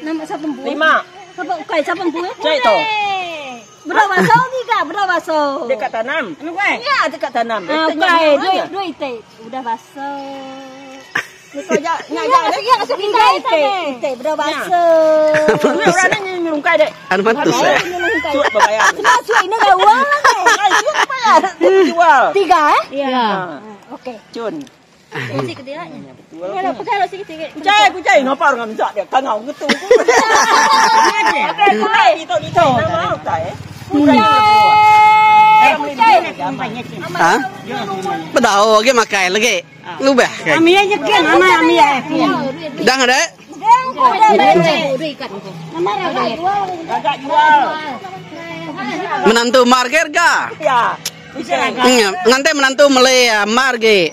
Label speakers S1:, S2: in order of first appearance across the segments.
S1: Nama siapa pembuat?
S2: 5.
S1: Siapa ukai siapa pembuat?
S2: Cek tu.
S1: Berapa baso tiga? Berapa baso?
S2: Dekat tanam. Ya, dekat tanam.
S1: Ukai dua ite. Udah baso.
S2: Kau jak
S1: Ite berapa baso?
S2: Orang ni nyurungkai dek.
S3: Anu mantus ya.
S2: Cuat berbayar.
S1: Masuk ini gak uang.
S2: Bayar. Jual.
S1: 3
S2: Ya.
S1: Oke.
S2: Cun.
S1: Masih ketiga.
S2: Betul.
S1: Ya, pegang lo sikit-sikit.
S2: Kucai. Ngapa orang minta dia? Kangau ngetu. Kucai. Itu. Nama kucai.
S3: Hah? Bedau lagi makai lagi. Lu bah.
S1: Ami aja kan, ami ya.
S3: Dang ada?
S2: Agak jual.
S3: Menantu marger ga?
S2: Ya.
S3: Ngante menantu meli marge.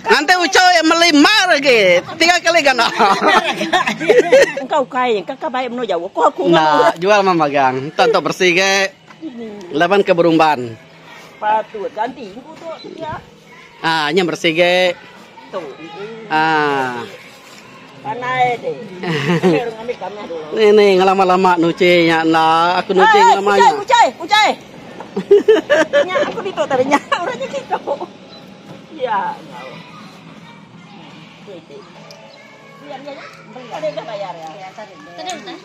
S3: Ngante ucau yang meli marge. 3 kali kan.
S2: Engkau kaya, kakak baik menu jauh. Kau aku.
S3: Nah, jual mama gang. Tonton bersih ke. Lapan keberumban.
S2: Patut ganti. Ya.
S3: Ah, nya bersih ke.
S2: Tu.
S3: Ah.
S2: Panai deh. Ambil kami dulu.
S3: Nih ngelama-lama nuci nya lah. Aku nuci ngelamanya.
S2: Kucai. Nya aku itu tadinya orangnya gitu. Ya, ngau. Biar dia ada bayar ya. Tadi udah.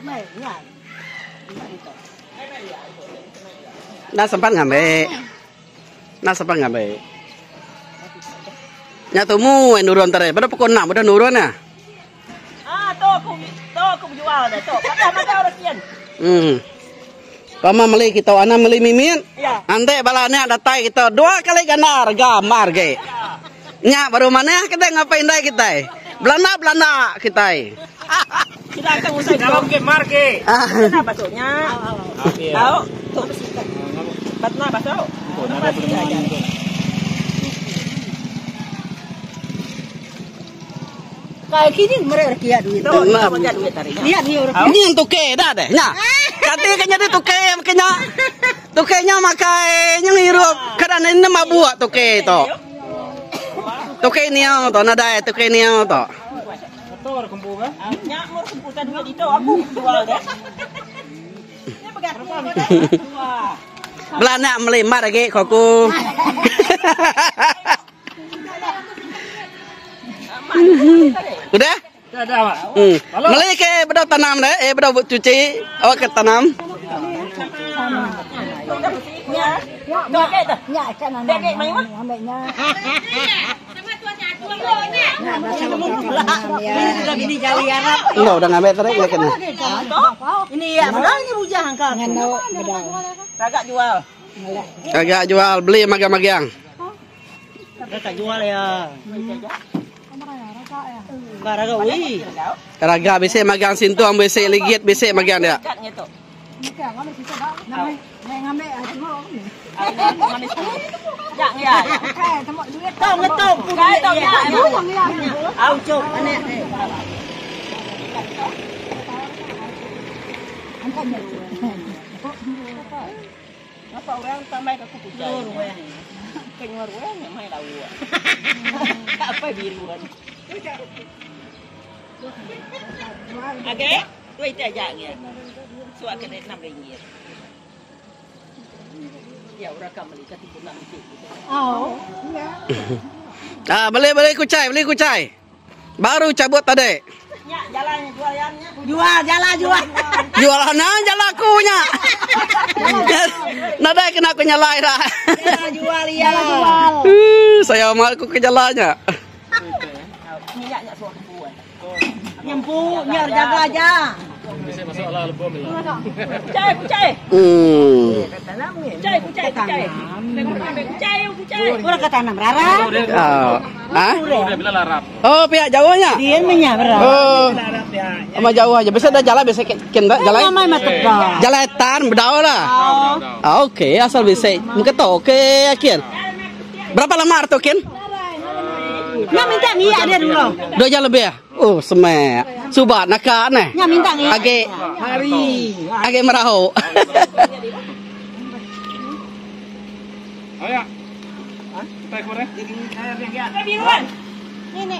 S2: Lumayan.
S3: Nah sempat ngambil. Nya temu nurun tare. Pada pukul 6 udah nurun ya.
S2: Tu aku jual dah tu. Mata orang kian.
S3: Pama meli kita ana meli mimin.
S2: Ya.
S3: Ante balanya datai kita 2 kali gandar gamar ge. Nya baru mana kita ngapain dai kita? Belanda kita.
S2: Kita akan usai kalau ke marke. Kenapa basoknya? Tahu? Batna basok.
S1: Kayak gini mereka kia duit.
S2: Itu punya duit tarinya.
S1: Lihat nih orang.
S3: Ini yang tuke dah deh. Nya. Kati kanya di tuke makanya. Tukenya makai yang hirup. Kadang ini mah buat tuke itu. Tuke niau to nada tuke niau to.
S2: Betul kumpul kan? Nya mau kumpulan duit itu aku jual deh. Ini pegang.
S3: Belanda melimar lagi koku. Udah?
S2: Ada, Pak.
S3: Meli ke bedau tanam deh, bedau cuci. Oh ke tanam. Enggak, udah ngambil tadi ya kena.
S2: Ini ya, bedaunya bujang kan.
S3: Kagak jual, beli magang-magang.
S2: Kagak jual ya. Karaga ui.
S3: Karaga bisa magang sintu, bisa ligit, bisa magang dia.
S2: Apa orang tambah ke kuku jaya? Keluar orang yang main tahu. Apa biruan? Oke, duit aja nya. Suak kena 6 ringgit. Ya orang kembali ke 36 ringgit.
S1: Oh, iya.
S3: Beli kucai. Baru cabut tadi.
S2: Nya jalannya jualannya.
S1: Jual.
S3: Jualan jalakunya. Nada kena aku nyalai dah.
S1: Jual.
S3: Saya mau aku ke jalannya.
S2: Minyaknya suak buat.
S1: Nyempu, nyar jaga aja.
S4: Bisa masuk lah lebom lah.
S2: Kucai. Kucai.
S1: Kurang ke tanam rara.
S4: Dia bilang larap.
S3: Oh, pihak Jawanya.
S1: Dia menyamar.
S3: Oh. Sama jauh aja. Bisa ada jalan, bisa kita jalan.
S1: Namanya mata kau.
S3: Jaletan bedau lah. Oke, asal bisa. Mungkin toh oke, yakin. Berapa lama tuh, Kin?
S1: Nya minta ngiyak dia dulu.
S3: 2 jam lebih ya? Oh, semek. Subat nakak nih.
S1: Nya minta ngiyak.
S3: Age merahu.
S4: Ayo. Kita keluar ya.
S2: Biruan.
S1: Ini.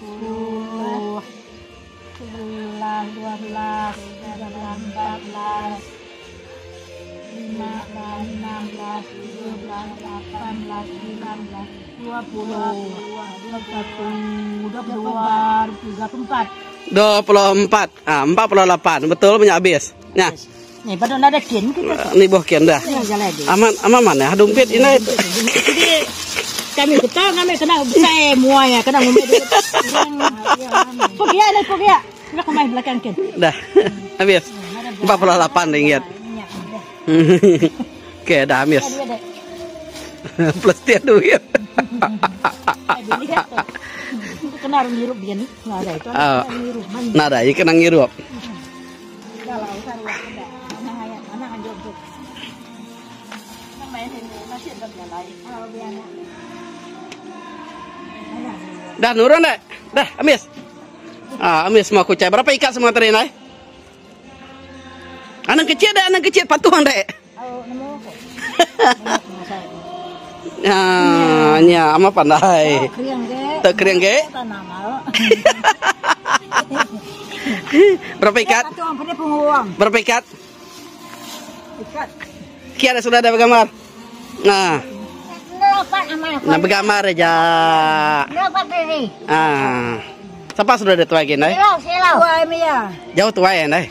S1: 10, 11, 12, 13, 14, 15, 16, 17, 18, 19, 20, 21, 22,
S3: 24. Ah, 48. Betul punya habis. Nah,
S1: Nih, baru ada kin kita.
S3: ini buah kian dah.
S1: Ini jalan dia.
S3: Aman mana? Dompet ini.
S1: Jadi kami kena bisa mua ya, kena ngomel. Kok ya, kok ya. Nak main belakang kin.
S3: Dah. Habis. 48 ringgit. Oke, dah habis. Plus dia duit.
S1: Kena ngirup dia nih. Nggak ada itu. Ngirup.
S3: Nada, ya kena ngirup.
S1: Kalau usah ada. Mana kan jauh. Main ini masih ada jalan. Kalau biasa.
S3: Dah nurun deh. Dah, habis. Ah, habis mau kucai. Berapa ikat semua tadi, Nay? Anak kecil patuhan deh.
S1: Oh, nemu kok.
S3: Ya, ama pandai.
S1: Kriang ge.
S3: Tak kering ke?
S1: Tanah mal.
S3: Berapa ikat?
S1: Satu orang punya penguang.
S3: Berapa ikat?
S1: Ikat.
S3: Kiara sudah ada bergambar. Nah,
S1: Delapan amal.
S3: nah bergambar aja.
S1: Delapan diri.
S3: Ah, siapa sudah ada tua lagi, Nay?
S1: Silau. Tua mi ya.
S3: Jauh tua ya, Nay?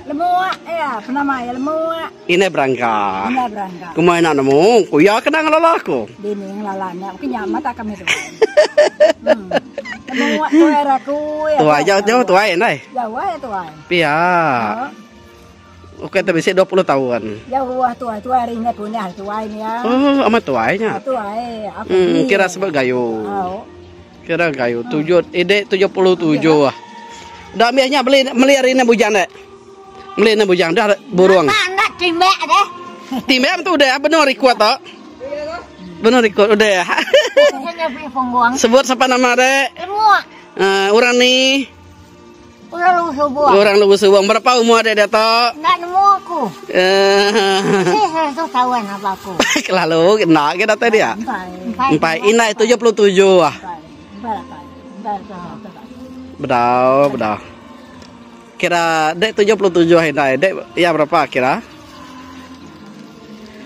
S1: Lemua ya, penama ya lemua.
S3: Ini berangkat.
S1: Ina berangkat.
S3: Kumain nak nemu, kuya kena ngelalaku.
S1: Dini yang lalanya, mungkin nyaman tak kami tu. Lemua tua era ku ya.
S3: Tua jauh tua ya, Nay?
S1: Jauh ya tua.
S3: Pia. Oke, tapi 20 tahun.
S1: Jauh tua ringnya punya tua ini ya.
S3: Oh, amat tuanya.
S1: Tua aku.
S3: Kira sebab gayu.
S1: Oh.
S3: Kira gayu. 77 ah. Dah biasanya melihara ini bujang dek. Melihara bujang dah burung.
S1: Mana timbek deh.
S3: Timbek tu udah benar ikut tak? Benar ikut udah ya.
S1: Saya beli pengguang.
S3: Sebut siapa nama dek?
S1: Lemua.
S3: Orang ni.
S1: Udah lu subuh.
S3: Orang Lubu Subang. Berapa umur dek dato?
S1: Enggak nemu aku. Saya tu tahuan apa aku.
S3: Lalu nak ke dato dia? Empat. Inai 77 ah. Bedau. Kira dek 77 inai. Dek ya berapa kira?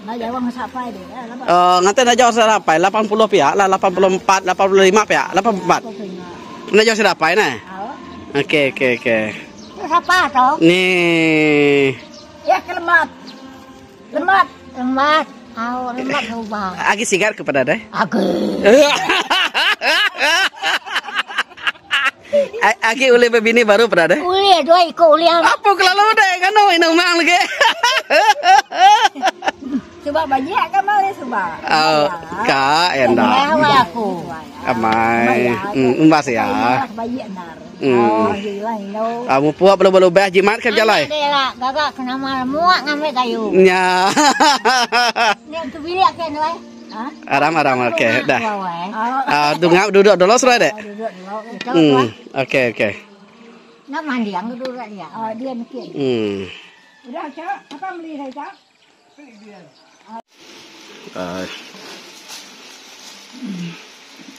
S1: Nah, jawab siapa dia?
S3: Nanti nak jawab siapa? 80 pihak lah, 84, 85 pihak, 84. Nak jawab siapa ini? Oke.
S1: Siapa toh?
S3: Nih.
S1: Ya kelemat. Lemat. Lemat ubah.
S3: Agi sigar kepada deh.
S1: Aku.
S3: Agi uli bebini baru pada deh.
S1: Uli dua ikut uli.
S3: Apa kelalu deh? Kan ini umang lagi.
S1: Coba banyak kan mari coba.
S3: Oh, kak endah.
S1: Aku.
S3: Amai. Umbas ya.
S1: Banyak nar.
S3: Hmm.
S1: Oh, hilang lo.
S3: Kamu puak belum beh jimat kerja lai.
S1: Dia gagak kena malam muak ngambil kayu.
S3: Nya.
S1: Ni tu bilik kan lai.
S3: Aram oke dah.
S1: Oh.
S3: Duduk dulu sudah deh.
S1: Duduk dulu.
S3: Oke.
S1: Nak mandi yang duduk dia. Oh, dia mikir. Udah, Cak. Apa beli saya, Cak?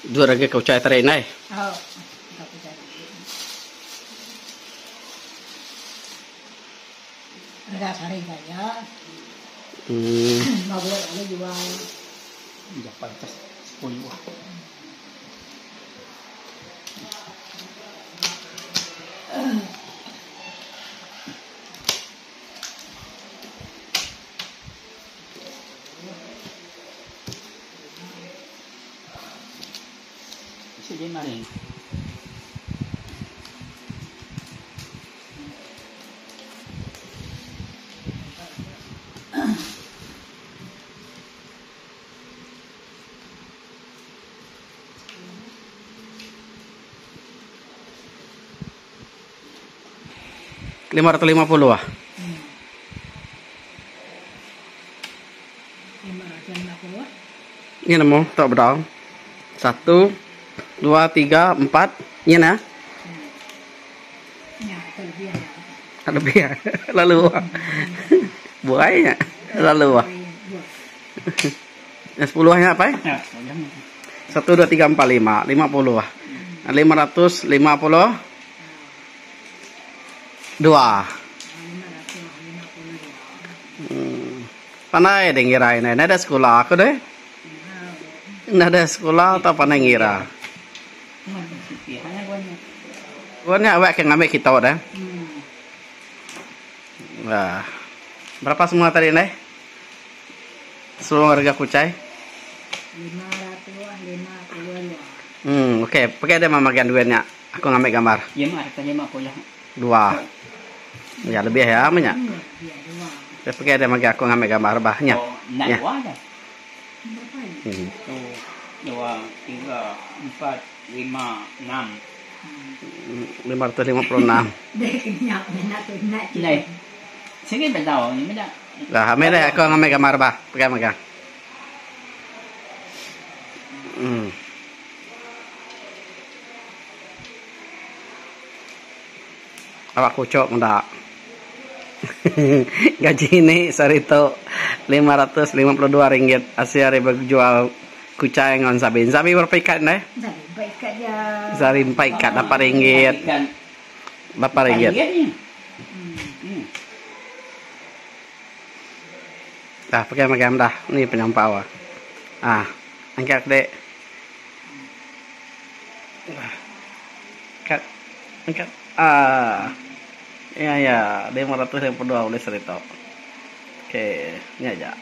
S3: Dua lagi kau cai tarik naik.
S1: Oh. Ada sari saya. Bagus ada jual.
S2: Dapat atas 10. Sige maring.
S3: $550 ah.
S1: 550.
S3: Ini namo tak berapa. 1, 2, 3, 4. Ini nah.
S1: Ya, kelebihan.
S3: Lebih ya. Lalu buahnya lalu ah. Yang 10-nya apa ya?
S2: Ya,
S3: 1, 2, 3, 4, 5. 50 ah. 550. 2. Panai deh ngira ini. Ada sekolah aku deh. Ada sekolah atau panai ngira? Gua awak kan ngambil kita dah. Wah. Berapa semua tadi nih? Semua harga kucai?
S1: 550.
S3: Okey. Pakai ada mamakan duitnya. Aku ngambil gambar.
S2: ya mah tanya mah aku ya.
S3: 2. Ya lebih ya amanya. Saya pakai ada magi aku ngambil gambar bahnya.
S2: Oh, nak
S3: Ya.
S2: buat dah.
S3: Hmm.
S2: 1, 2, 3, 4, 5, 6.
S3: 556.
S1: Dek kenyak nak nak.
S2: Này. Sige bên đầu nhưng mới đã.
S3: Lah, ambil deh aku ngambil gambar bah. Pakai magang. Awak kucuk enggak? Gaji ini sarito Rp552 Asyari berjual kucai ngon sabi. Sabi berapa ikat nih?
S1: Baik aja.
S3: Sari 4 ikat Rp8.
S2: Kan.
S3: Rp8. Dah pakai magang dah. Ini penyampau. Angkat dek. Angkat. Ya, 552 oleh sarito. Oke, ini aja.